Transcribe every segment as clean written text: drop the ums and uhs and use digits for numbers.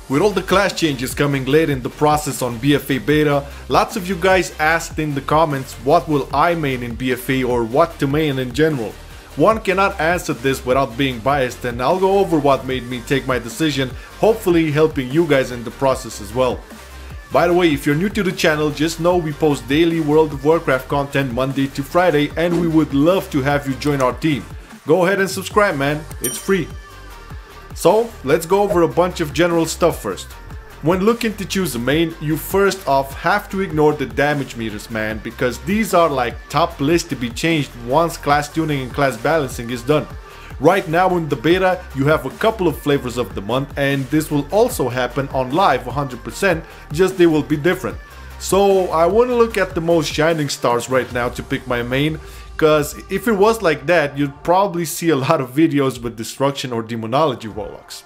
With all the class changes coming late in the process on BFA Beta, lots of you guys asked in the comments what will I main in BFA or what to main in general. One cannot answer this without being biased, and I'll go over what made me take my decision, hopefully helping you guys in the process as well. By the way, if you're new to the channel, just know we post daily World of Warcraft content Monday to Friday, and we would love to have you join our team. Go ahead and subscribe, man, it's free. So, let's go over a bunch of general stuff first. When looking to choose a main, you first off have to ignore the damage meters, man, because these are like top list to be changed once class tuning and class balancing is done. Right now in the beta, you have a couple of flavors of the month, and this will also happen on live 100%, just they will be different. So I want to look at the most shining stars right now to pick my main, because if it was like that, you'd probably see a lot of videos with destruction or demonology warlocks.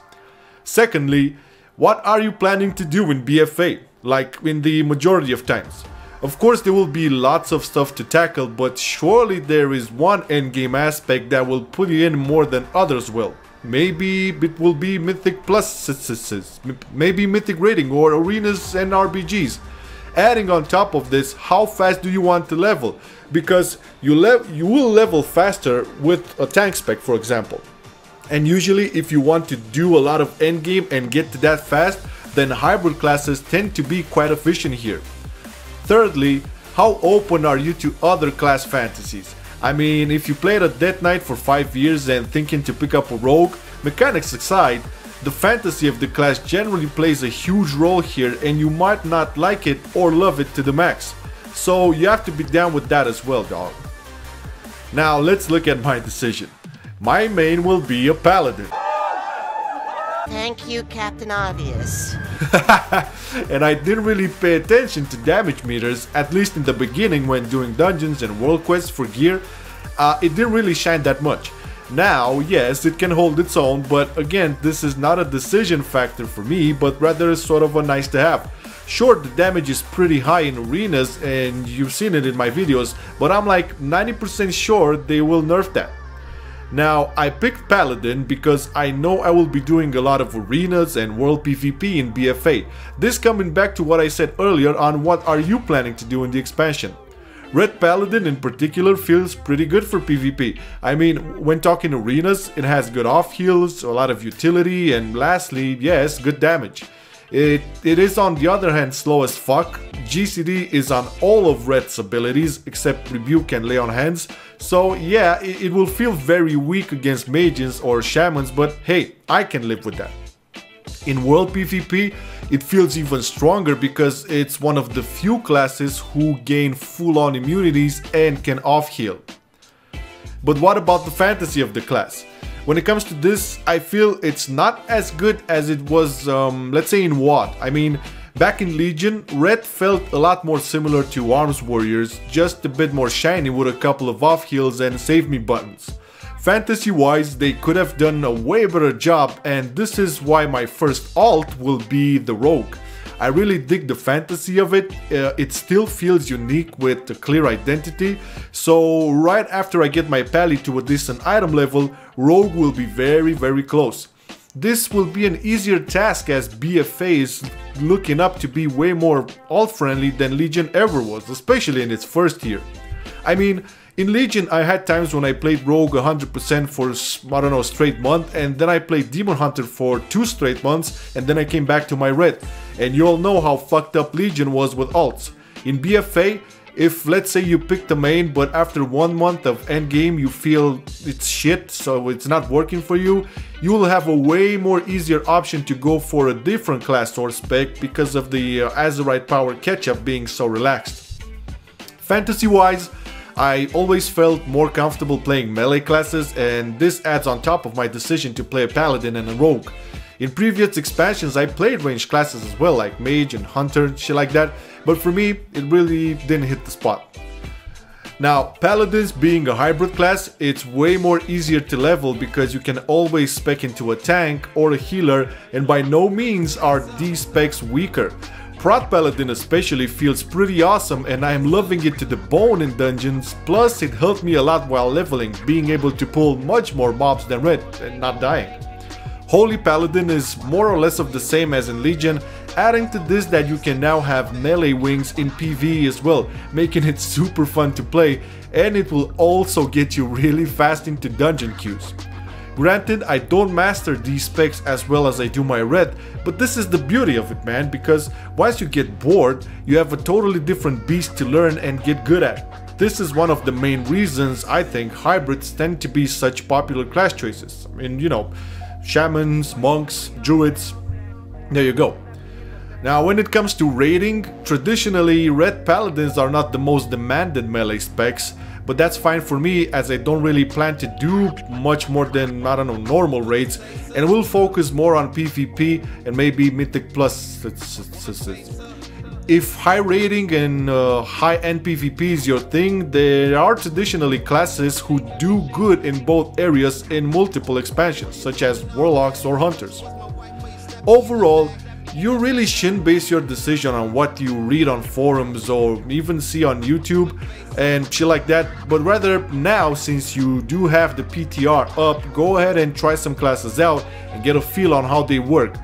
Secondly, what are you planning to do in BFA, like in the majority of times? Of course there will be lots of stuff to tackle, but surely there is one endgame aspect that will pull you in more than others will. Maybe it will be Mythic Plus, maybe Mythic Rating or Arenas and RBGs. Adding on top of this, how fast do you want to level? Because you will level faster with a tank spec, for example. And usually if you want to do a lot of endgame and get to that fast, then hybrid classes tend to be quite efficient here. Thirdly, how open are you to other class fantasies? I mean, if you played a Death Knight for 5 years and thinking to pick up a rogue, mechanics aside, the fantasy of the class generally plays a huge role here, and you might not like it or love it to the max. So you have to be down with that as well, dog. Now let's look at my decision. My main will be a Paladin. Thank you, Captain Obvious. And I didn't really pay attention to damage meters, at least in the beginning when doing dungeons and world quests for gear. It didn't really shine that much. Now, yes, it can hold its own, but again, this is not a decision factor for me, but rather sort of a nice to have. Sure, the damage is pretty high in arenas, and you've seen it in my videos, but I'm like 90% sure they will nerf that. Now, I picked Paladin because I know I will be doing a lot of arenas and world PvP in BFA. This coming back to what I said earlier on what are you planning to do in the expansion. Red Paladin in particular feels pretty good for PvP. I mean, when talking arenas, it has good off heals, a lot of utility, and lastly, yes, good damage. It is on the other hand slow as fuck. GCD is on all of Red's abilities except Rebuke and Lay on Hands, so yeah, it will feel very weak against mages or shamans, but hey, I can live with that. In world PvP, it feels even stronger because it's one of the few classes who gain full-on immunities and can off-heal. But what about the fantasy of the class? When it comes to this, I feel it's not as good as it was, let's say in WoW. I mean, back in Legion, Red felt a lot more similar to Arms Warriors, just a bit more shiny with a couple of off-heals and save me buttons. Fantasy-wise, they could have done a way better job, and this is why my first alt will be the Rogue. I really dig the fantasy of it. It still feels unique with a clear identity, so right after I get my pally to a decent item level, Rogue will be very close. This will be an easier task as BFA is looking up to be way more alt-friendly than Legion ever was, especially in its first year. I mean, in Legion I had times when I played Rogue 100% for, I don't know, a straight month, and then I played Demon Hunter for 2 straight months, and then I came back to my Red. And you all know how fucked up Legion was with alts. In BFA, if let's say you picked the main, but after 1 month of endgame you feel it's shit, so it's not working for you, you will have a way more easier option to go for a different class or spec because of the Azeroth power catch-up being so relaxed. Fantasy-wise, I always felt more comfortable playing melee classes, and this adds on top of my decision to play a Paladin and a Rogue. In previous expansions I played ranged classes as well, like Mage and Hunter, shit like that, but for me it really didn't hit the spot. Now, Paladins being a hybrid class, it's way more easier to level because you can always spec into a tank or a healer, and by no means are these specs weaker. Prot Paladin especially feels pretty awesome, and I am loving it to the bone in dungeons, plus it helped me a lot while leveling, being able to pull much more mobs than Red and not dying. Holy Paladin is more or less of the same as in Legion, adding to this that you can now have melee wings in PvE as well, making it super fun to play, and it will also get you really fast into dungeon queues. Granted, I don't master these specs as well as I do my red, but this is the beauty of it, man, because once you get bored, you have a totally different beast to learn and get good at. This is one of the main reasons I think hybrids tend to be such popular class choices. I mean, you know, shamans, monks, druids, there you go. Now, when it comes to raiding, traditionally red paladins are not the most demanded melee specs, but that's fine for me as I don't really plan to do much more than, I don't know, normal raids, and will focus more on PvP and maybe Mythic Plus. If high rating and high-end PvP is your thing, there are traditionally classes who do good in both areas in multiple expansions, such as Warlocks or Hunters. Overall, you really shouldn't base your decision on what you read on forums or even see on YouTube and shit like that, but rather now, since you do have the PTR up, go ahead and try some classes out and get a feel on how they work.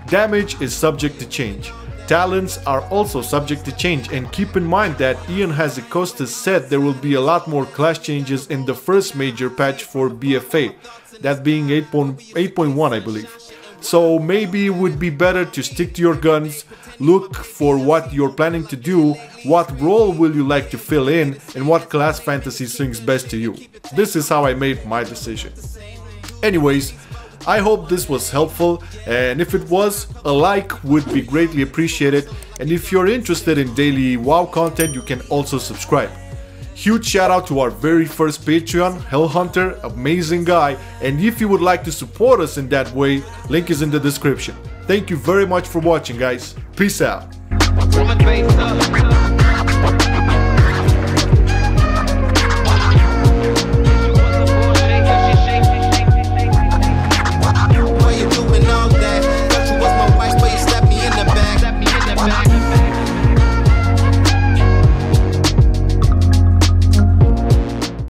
Damage is subject to change. Talents are also subject to change, and keep in mind that Ian Hazzikostas said there will be a lot more class changes in the first major patch for BFA, that being 8.1 I believe. So maybe it would be better to stick to your guns, look for what you're planning to do, what role will you like to fill in, and what class fantasy swings best to you. This is how I made my decision. Anyways, I hope this was helpful, and if it was, a like would be greatly appreciated, and if you're interested in daily WoW content, you can also subscribe. Huge shout out to our very first Patreon, Hellhunter, amazing guy, and if you would like to support us in that way, link is in the description. Thank you very much for watching, guys. Peace out.